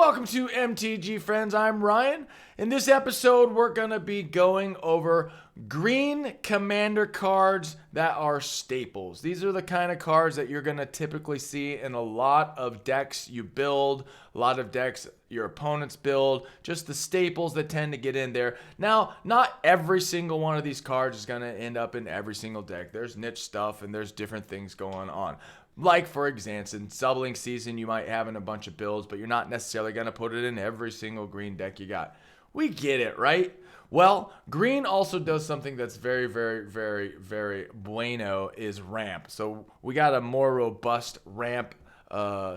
Welcome to MTG Friends. I'm Ryan. In this episode, we're going to be going over green commander cards that are staples. These are the kind of cards that you're going to typically see in a lot of decks you build, a lot of decks your opponents build, just the staples that tend to get in there. Now, not every single one of these cards is going to end up in every single deck. There's niche stuff and there's different things going on. Like, for example, in doubling season, you might have in a bunch of builds, but you're not necessarily going to put it in every single green deck you got. We get it, right? Well, green also does something that's very, very, very, very bueno, is ramp. So we got a more robust ramp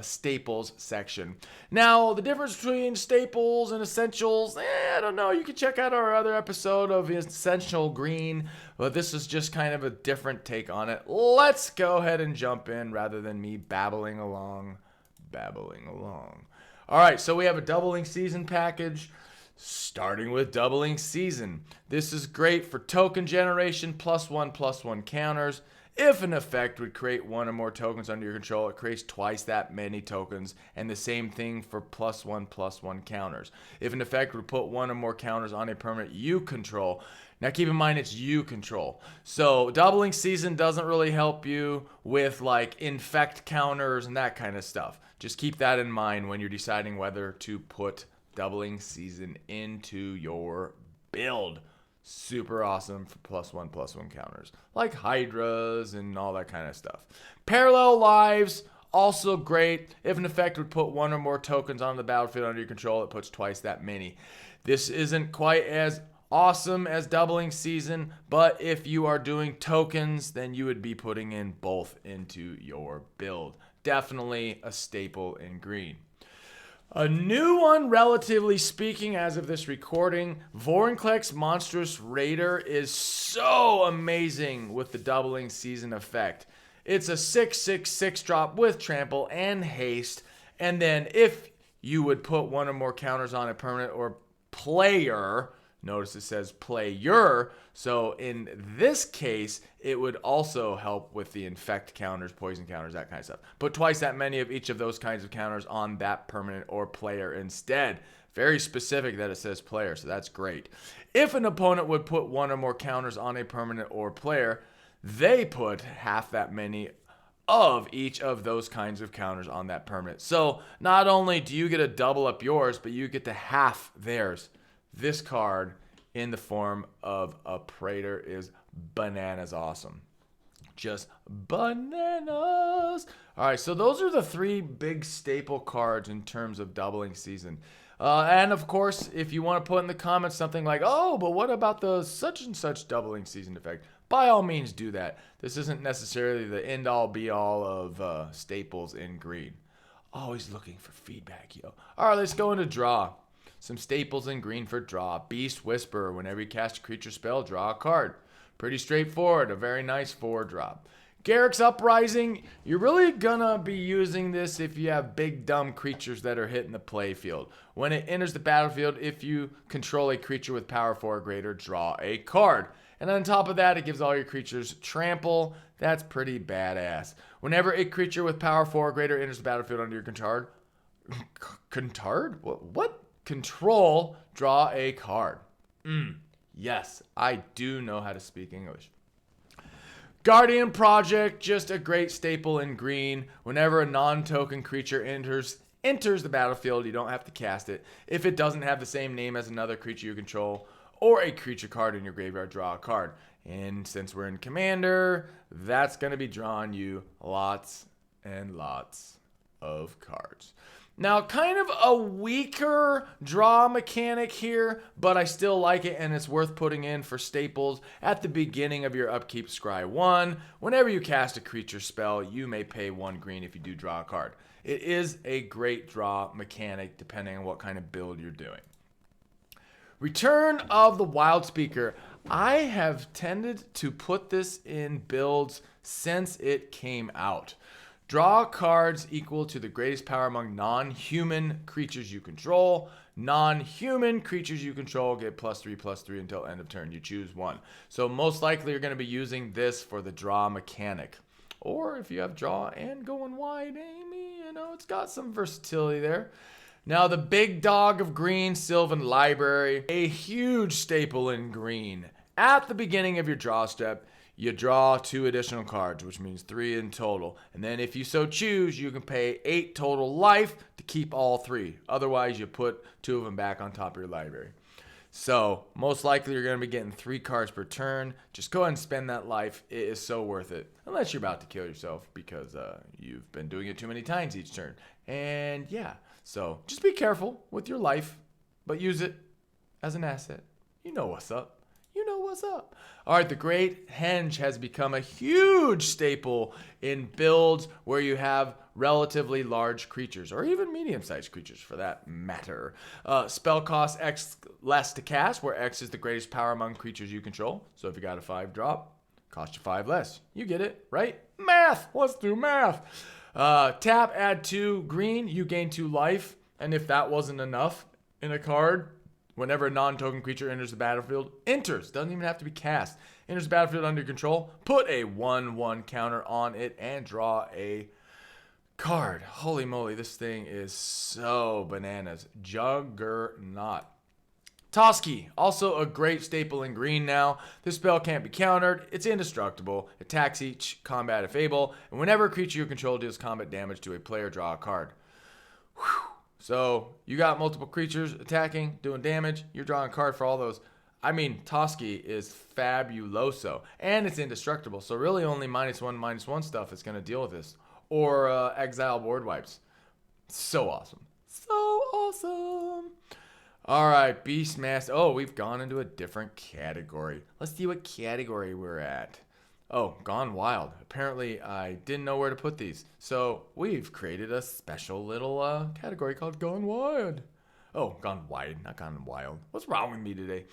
staples section. Now, the difference between staples and essentials, I don't know. You can check out our other episode of Essential Green, but this is just kind of a different take on it. Let's go ahead and jump in rather than me babbling along. All right, so we have a doubling season package. Starting with doubling season. This is great for token generation, +1/+1 counters. If an effect would create one or more tokens under your control, it creates twice that many tokens, and the same thing for +1/+1 counters. If an effect would put one or more counters on a permanent you control, now keep in mind it's you control. So doubling season doesn't really help you with like infect counters and that kind of stuff. Just keep that in mind when you're deciding whether to put doubling season into your build. Super awesome for +1/+1 counters, like hydras and all that kind of stuff. Parallel lives, also great. If an effect would put one or more tokens on the battlefield under your control, it puts twice that many. This isn't quite as awesome as doubling season, but if you are doing tokens, then you would be putting in both into your build. Definitely a staple in green. A new one, relatively speaking, as of this recording, Vorinclex Monstrous Raider is so amazing with the doubling season effect. It's a 6/6/6 drop with trample and haste, and then if you would put one or more counters on a permanent or player, notice it says player, so in this case, it would also help with the infect counters, poison counters, that kind of stuff. Put twice that many of each of those kinds of counters on that permanent or player instead. Very specific that it says player, so that's great. If an opponent would put one or more counters on a permanent or player, they put half that many of each of those kinds of counters on that permanent. So not only do you get to double up yours, but you get to half theirs. This card in the form of a Praetor is bananas awesome. Just bananas. All right, so those are the three big staple cards in terms of doubling season. And of course, if you want to put in the comments something like, oh, but what about the such and such doubling season effect? By all means, do that. This isn't necessarily the end-all, be-all of staples in green. Always looking for feedback, yo. All right, let's go into draw. Some staples in green for draw. Beast Whisperer. Whenever you cast a creature spell, draw a card. Pretty straightforward. A very nice 4-drop. Garruk's Uprising. You're really gonna be using this if you have big dumb creatures that are hitting the playfield. When it enters the battlefield, if you control a creature with power 4 or greater, draw a card. And on top of that, it gives all your creatures trample. That's pretty badass. Whenever a creature with power 4 or greater enters the battlefield under your control, draw a card. Yes, I do know how to speak English. Guardian Project, just a great staple in green. Whenever a non-token creature enters the battlefield, you don't have to cast it. If it doesn't have the same name as another creature you control, or a creature card in your graveyard, draw a card. And since we're in Commander, that's going to be drawing you lots and lots of cards. Now, kind of a weaker draw mechanic here, but I still like it, and it's worth putting in for staples. At the beginning of your upkeep, scry 1. Whenever you cast a creature spell, you may pay 1 green if you do draw a card. It is a great draw mechanic, depending on what kind of build you're doing. Return of the Wild Speaker. I have tended to put this in builds since it came out. Draw cards equal to the greatest power among non-human creatures you control. Non-human creatures you control get +3/+3 until end of turn. You choose one. So most likely you're going to be using this for the draw mechanic. Or if you have draw and going wide, Amy, it's got some versatility there. Now the big dog of green, Sylvan Library, a huge staple in green. At the beginning of your draw step, you draw 2 additional cards, which means 3 in total. And then if you so choose, you can pay 8 total life to keep all 3. Otherwise, you put 2 of them back on top of your library. So most likely you're going to be getting 3 cards per turn. Just go ahead and spend that life. It is so worth it. Unless you're about to kill yourself because you've been doing it too many times each turn. And yeah, so just be careful with your life, but use it as an asset. You know what's up. You know what's up. All right, the Great Henge has become a huge staple in builds where you have relatively large creatures, or even medium-sized creatures for that matter. Spell cost X less to cast, where X is the greatest power among creatures you control. So if you got a 5-drop, cost you 5 less. You get it, right? Math! Let's do math. Tap, add 2 green, you gain 2 life. And if that wasn't enough in a card, whenever a non-token creature enters the battlefield, doesn't even have to be cast, enters the battlefield under your control, put a 1/1 counter on it and draw a card. Holy moly, this thing is so bananas. Juggernaut. Toski, also a great staple in green now. This spell can't be countered. It's indestructible. Attacks each combat if able, and whenever a creature you control deals combat damage to a player, draw a card. Whew. So you got multiple creatures attacking, doing damage. You're drawing a card for all those. I mean, Toski is fabuloso, and it's indestructible. So really only -1/-1 stuff is going to deal with this. Or exile board wipes. So awesome. So awesome. All right, Beastmaster. Oh, we've gone into a different category. Let's see what category we're at. Oh, Gone Wild. Apparently, I didn't know where to put these. So we've created a special little category called Gone Wild. Oh, Gone Wide, not Gone Wild. What's wrong with me today?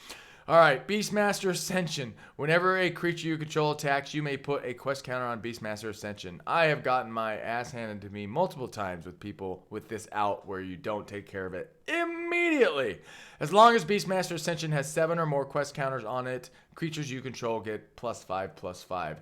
All right, Beastmaster Ascension. Whenever a creature you control attacks, you may put a quest counter on Beastmaster Ascension. I have gotten my ass handed to me multiple times with people with this out where you don't take care of it immediately. As long as Beastmaster Ascension has 7 or more quest counters on it, creatures you control get +5/+5.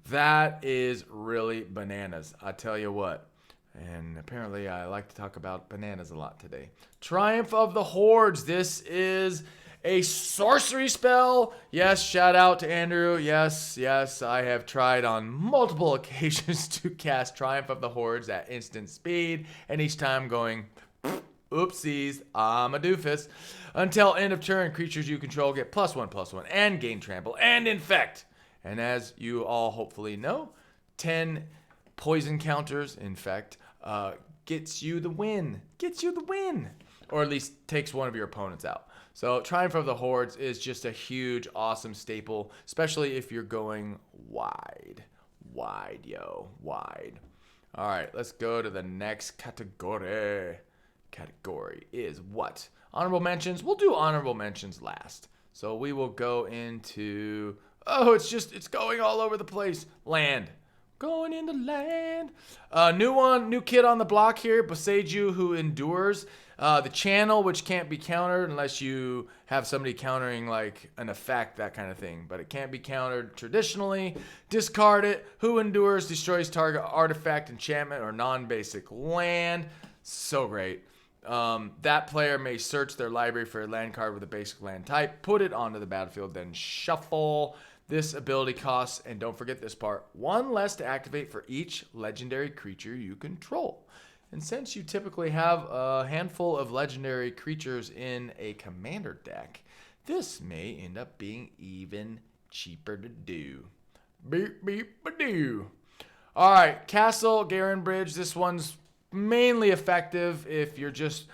That is really bananas. I tell you what. And apparently I like to talk about bananas a lot today. Triumph of the Hordes. This is a sorcery spell. Yes, shout out to Andrew. Yes, I have tried on multiple occasions to cast Triumph of the Hordes at instant speed, and each time going, oopsies, I'm a doofus. Until end of turn, creatures you control get +1/+1 and gain trample and infect. And as you all hopefully know, 10 poison counters, infect, gets you the win. Or at least takes one of your opponents out. So Triumph of the Hordes is just a huge, awesome staple, especially if you're going wide. Wide. All right, let's go to the next category. Category is what? Honorable mentions. We'll do honorable mentions last. So we will go into, it's going all over the place. Land. Going into land. New kid on the block here, Boseiju Who Endures. The channel, which can't be countered unless you have somebody countering like an effect, that kind of thing. But it can't be countered traditionally. Discard it. Who Endures destroys target artifact, enchantment, or non-basic land. So great. That player may search their library for a land card with a basic land type, put it onto the battlefield, then shuffle. This ability costs, and don't forget this part, 1 less to activate for each legendary creature you control. And since you typically have a handful of legendary creatures in a commander deck, this may end up being even cheaper to do. Beep-beep-a-doo. All right, Castle Garen Bridge. This one's mainly effective if you're just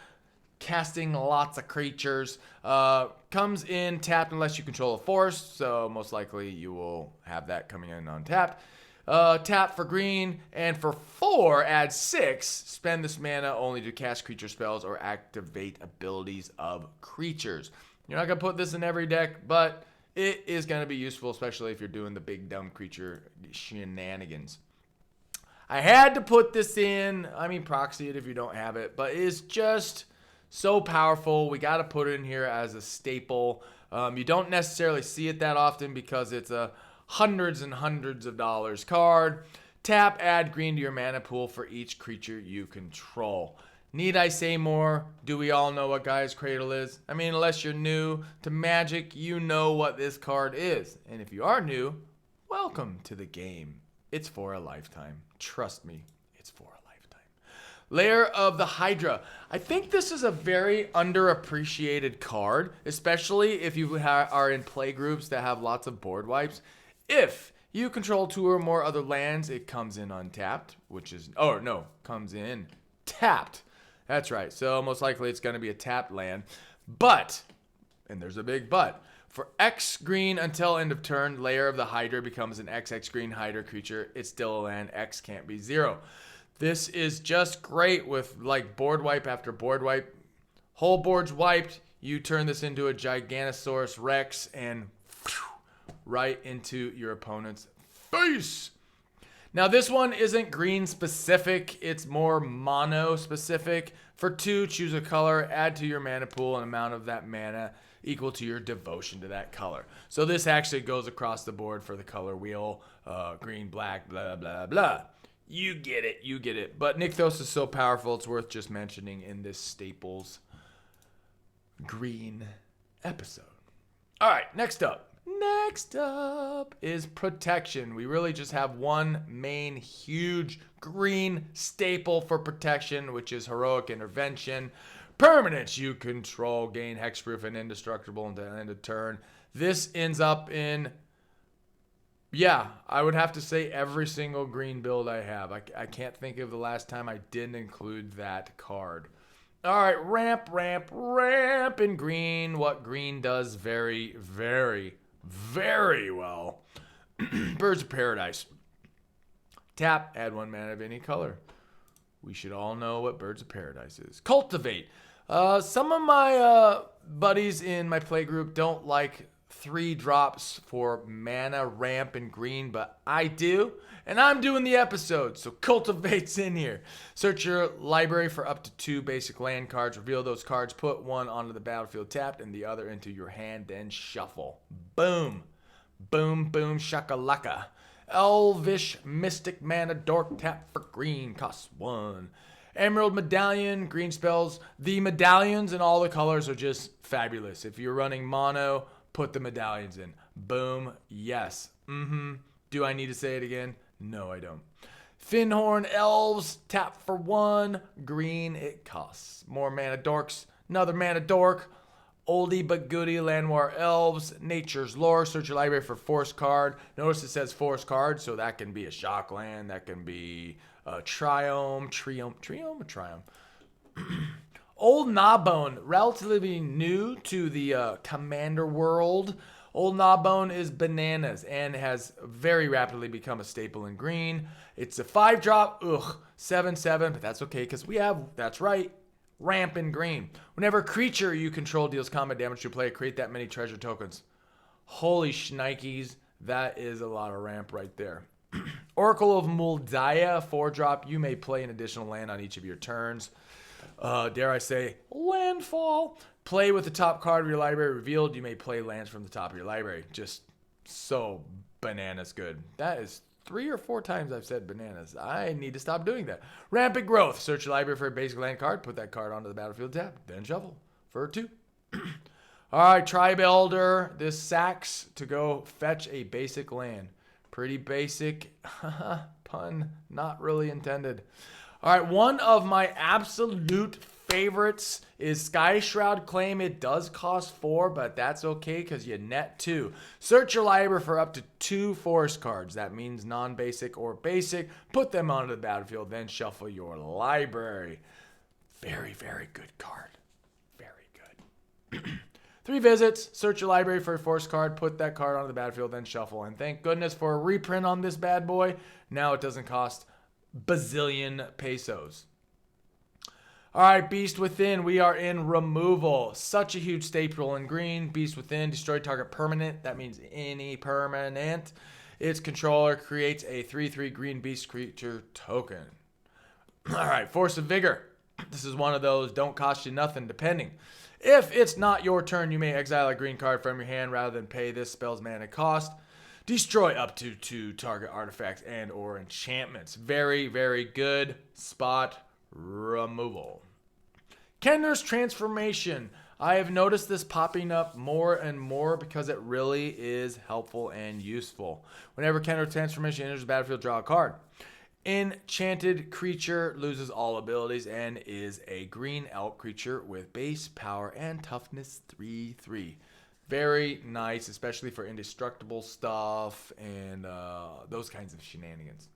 casting lots of creatures. Comes in tapped unless you control a forest, so most likely you will have that coming in untapped. Tap for green, and for 4, add 6. Spend this mana only to cast creature spells or activate abilities of creatures. You're not going to put this in every deck, but it is going to be useful, especially if you're doing the big dumb creature shenanigans. I had to put this in. I mean, proxy it if you don't have it, but it's just so powerful. We got to put it in here as a staple. You don't necessarily see it that often because it's a hundreds and hundreds of dollars card. Tap, add green to your mana pool for each creature you control. Need I say more? Do we all know what Gaia's Cradle is? I mean, unless you're new to Magic, you know what this card is. And if you are new, welcome to the game. It's for a lifetime. Trust me, it's for a lifetime. Lair of the Hydra. I think this is a very underappreciated card, especially if you are in play groups that have lots of board wipes. If you control 2 or more other lands, it comes in untapped, comes in tapped. That's right. So most likely it's going to be a tapped land. But, and there's a big but, for X green until end of turn, Lair of the Hydra becomes an XX green Hydra creature. It's still a land. X can't be 0. This is just great with like board wipe after board wipe. Whole board's wiped. You turn this into a Giganosaurus Rex and right into your opponent's face. Now this one isn't green specific, it's more mono specific. For 2, choose a color, add to your mana pool an amount of that mana equal to your devotion to that color. So this actually goes across the board for the color wheel, green, black, blah, blah, blah. You get it. But Nykthos is so powerful, it's worth just mentioning in this Staples green episode. All right, next up is protection. We really just have one main huge green staple for protection, which is heroic intervention. Permanents you control gain hexproof and indestructible until the end of turn. This ends up in, I would have to say every single green build I have. I can't think of the last time I didn't include that card. All right, ramp in green. What green does very, very, very well. Birds of Paradise. Tap, add 1 mana of any color. We should all know what Birds of Paradise is. Cultivate. Some of my buddies in my playgroup don't like 3 drops for mana ramp in green, but I do. And I'm doing the episode, so Cultivate's in here. Search your library for up to 2 basic land cards. Reveal those cards. Put 1 onto the battlefield tapped and the other into your hand. Then shuffle. Boom. Boom, boom, shakalaka. Elvish Mystic Mana Dork tap for green. Costs 1. Emerald Medallion, green spells. The medallions in all the colors are just fabulous. If you're running mono, put the medallions in. Boom. Yes. Do I need to say it again? No, I don't. Finhorn Elves, tap for 1. Green, it costs. More mana dorks. Another mana dork. Oldie but goodie Llanowar Elves. Nature's Lore. Search your library for force card. Notice it says force card, so that can be a shock land. That can be a Triome. Old Gnawbone, relatively new to the Commander world. Old Gnawbone is bananas and has very rapidly become a staple in green. It's a 5-drop, 7/7, but that's okay because we have, that's right, ramp in green. Whenever a creature you control deals combat damage to a player, create that many treasure tokens. Holy shnikes, that is a lot of ramp right there. Oracle of Muldiah, 4-drop, you may play an additional land on each of your turns. Dare I say, landfall. Play with the top card of your library revealed. You may play lands from the top of your library. Just so bananas good. That is 3 or 4 times I've said bananas. I need to stop doing that. Rampant Growth. Search your library for a basic land card. Put that card onto the battlefield tab. Then shuffle for 2. All right, Tribe Elder. This sacks to go fetch a basic land. Pretty basic. Pun not really intended. All right, one of my absolute favorites is Sky Shroud Claim. It does cost 4, but that's okay because you net 2. Search your library for up to 2 forest cards. That means non-basic or basic. Put them onto the battlefield, then shuffle your library. Very, very good card. Very good. 3 visits. Search your library for a forest card. Put that card onto the battlefield, then shuffle. And thank goodness for a reprint on this bad boy. Now it doesn't cost bazillion pesos. All right, Beast Within. We are in removal. Such a huge staple in green. Beast Within, destroy target permanent. That means any permanent. Its controller creates a 3/3 green beast creature token. All right, Force of Vigor. This is one of those don't cost you nothing depending. If it's not your turn, you may exile a green card from your hand rather than pay this spell's mana cost. Destroy up to 2 target artifacts and or enchantments. Very, very good spot removal. Kenner's Transformation. I have noticed this popping up more and more because it really is helpful and useful. Whenever Kenner's Transformation enters the battlefield, draw a card. Enchanted creature loses all abilities and is a green elk creature with base power and toughness 3/3. Very nice, especially for indestructible stuff and those kinds of shenanigans.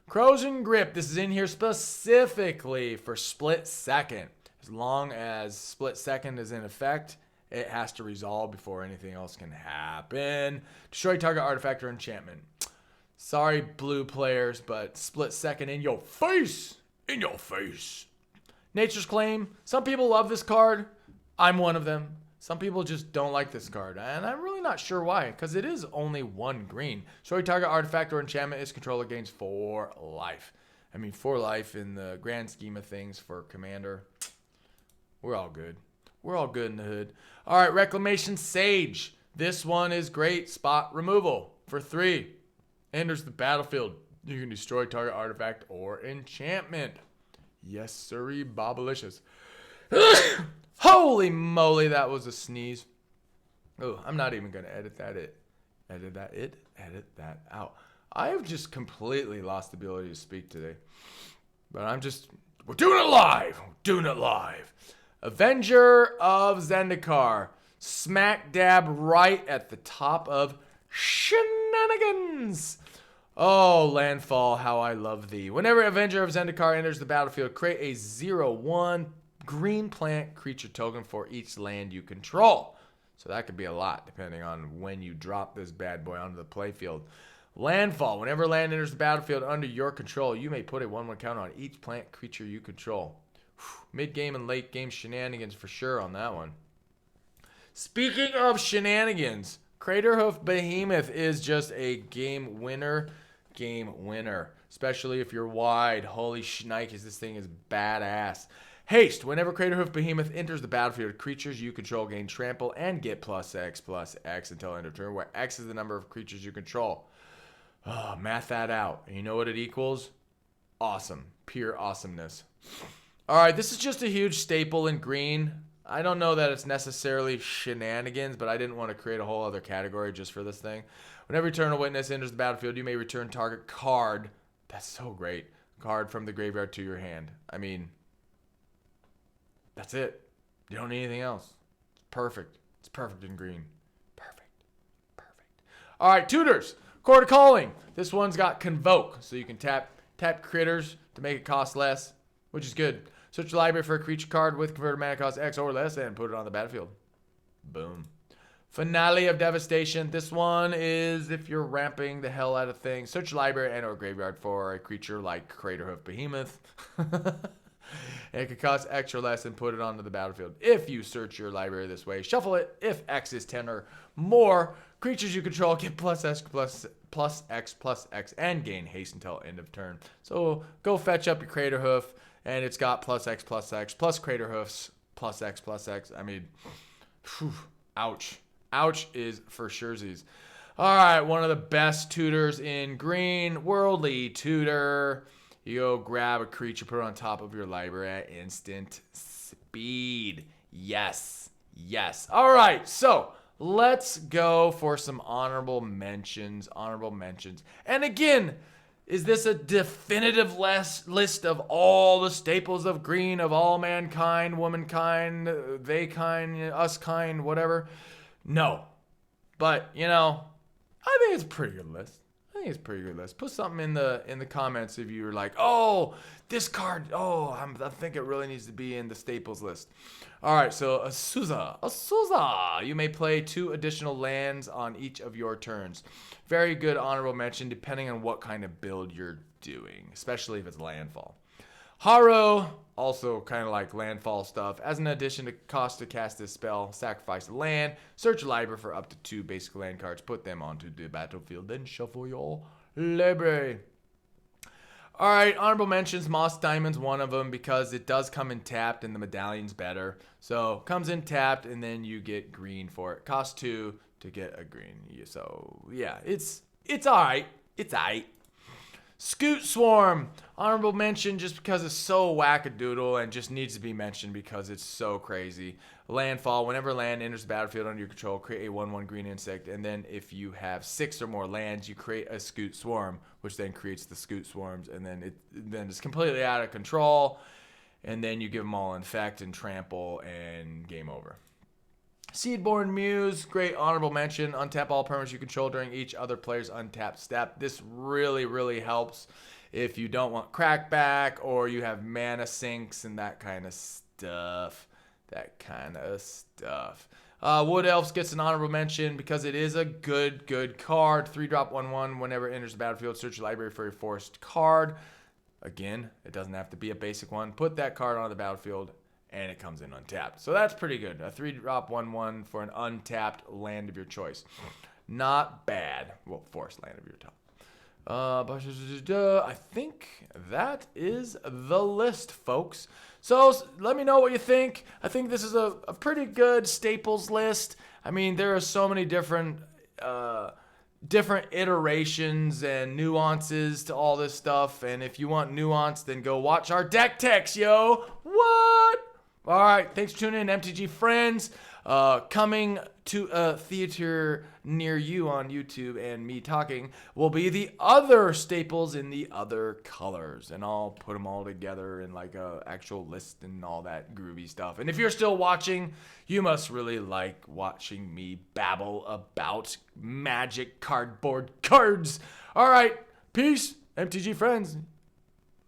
Crows and Grip. This is in here specifically for split second. As long as split second is in effect, it has to resolve before anything else can happen. Destroy target artifact or enchantment. Sorry, blue players, but split second in your face. In your face. Nature's Claim. Some people love this card. I'm one of them. Some people just don't like this card, and I'm really not sure why, because it is only 1 green. Destroy target artifact or enchantment its controller gains 4 life. I mean, 4 life in the grand scheme of things for Commander. We're all good. We're all good in the hood. All right, Reclamation Sage. This one is great. Spot removal for 3. Enters the battlefield. You can destroy target artifact or enchantment. Yes, sirree, Bobalicious. Holy moly, that was a sneeze. Oh, I'm not even going to edit that Edit that out. I have just completely lost the ability to speak today. But we're doing it live. We're doing it live. Avenger of Zendikar. Smack dab right at the top of shenanigans. Oh, landfall, how I love thee. Whenever Avenger of Zendikar enters the battlefield, create a 0/1 green plant creature token for each land you control. So that could be a lot depending on when you drop this bad boy onto the playfield. Landfall. Whenever land enters the battlefield under your control, you may put a 1/1 counter on each plant creature you control. Mid-game and late-game shenanigans for sure on that one. Speaking of shenanigans, Craterhoof Behemoth is just a game winner. Especially if you're wide. Holy shnikes, this thing is badass. Haste. Whenever Craterhoof Behemoth enters the battlefield, creatures you control gain trample and get +X/+X until end of turn, where X is the number of creatures you control. Oh, math that out. And you know what it equals? Awesome. Pure awesomeness. All right, this is just a huge staple in green. I don't know that it's necessarily shenanigans, but I didn't want to create a whole other category just for this thing. Whenever Eternal Witness enters the battlefield, you may return target card. That's so great. Card from the graveyard to your hand. I mean, that's it. You don't need anything else. It's perfect. It's perfect in green. Perfect. All right, tutors. Court of Calling. This one's got Convoke, so you can tap critters to make it cost less, which is good. Search your library for a creature card with converted mana cost X or less and put it on the battlefield. Boom. Finale of Devastation. This one is if you're ramping the hell out of things. Search your library and or graveyard for a creature like Craterhoof Behemoth. And it could cost X or less and put it onto the battlefield. If you search your library this way, shuffle it. If X is 10 or more, creatures you control get +X and gain haste until end of turn. So go fetch up your Craterhoof, and it's got +X plus Craterhoofs +X. I mean, whew, ouch. Ouch is for surezies. All right, one of the best tutors in green, Worldly Tutor. You go grab a creature, put it on top of your library at instant speed. Yes. All right, so let's go for some honorable mentions. And again, is this a definitive list of all the staples of green, of all mankind, womankind, they kind, us kind, whatever? No. But, I think it's a pretty good list. Put something in the comments if you're like, oh, this card, I think it really needs to be in the staples list. All right, so Azusa. You may play 2 additional lands on each of your turns. Very good honorable mention depending on what kind of build you're doing, especially if it's landfall. Haro, also kind of like landfall stuff. As an addition to cost to cast this spell, sacrifice a land, search your library for up to 2 basic land cards, put them onto the battlefield, then shuffle your library. All right, honorable mentions, Moss Diamond's one of them because it does come in tapped and the medallion's better. So comes in tapped and then you get green for it. Cost 2 to get a green. So yeah, it's all right. Scoot Swarm, honorable mention just because it's so wackadoodle and just needs to be mentioned because it's so crazy. Landfall, whenever land enters the battlefield under your control, create a 1/1 green insect, and then if you have 6 or more lands, you create a Scoot Swarm, which then creates the Scoot Swarms, and then it's completely out of control, and then you give them all Infect and Trample, and game over. Seedborn Muse, great honorable mention. Untap all permanents you control during each other player's untapped step. This really, really helps if you don't want crackback or you have mana sinks and that kind of stuff. Wood Elves gets an honorable mention because it is a good card. 3-drop 1/1. Whenever it enters the battlefield, search your library for your forced card. Again, it doesn't have to be a basic one. Put that card on the battlefield and it comes in untapped. So that's pretty good. A 3-drop 1/1 for an untapped land of your choice. Not bad. Well, forced land of your top. I think that is the list, folks. So let me know what you think. I think this is a pretty good staples list. I mean, there are so many different iterations and nuances to all this stuff. And if you want nuance, then go watch our deck techs, yo. What? All right, thanks for tuning in. MTG Friends, coming to a theater near you on YouTube, and me talking will be the other staples in the other colors, and I'll put them all together in like a actual list and all that groovy stuff. And if you're still watching, you must really like watching me babble about magic cardboard cards. All right, peace, MTG Friends.